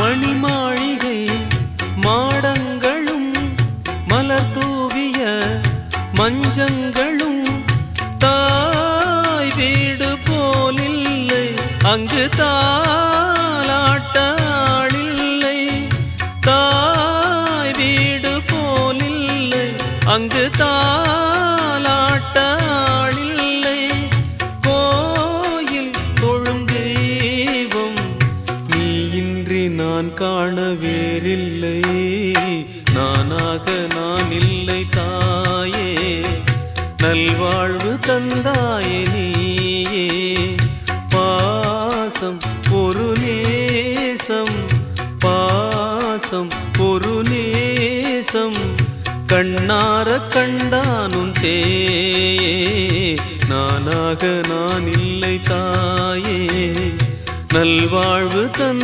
மணிமாளிகை மாடங்களும் மலர் தூவிய மஞ்சங்களும் தாய் வீடு போலில்லை அங்கு தாலாட்டாளில்லை தாய் வீடு போலில்லை அங்கு தாலாட்டாளில்லை கோயில் தொழும் தெய்வம் நீ இன்றி நான் காண வேறில்லை நானாக நான் இல்லை தாயே நல்வாழ்வு தந்தாயே நீயே பாசம் ஒரு நேசம் பாசம் ஒரு நேசம் கண்ணார கண்டானும் தேயே நானாக நான் இல்லை தாயே நல்வாழ்வு தந்த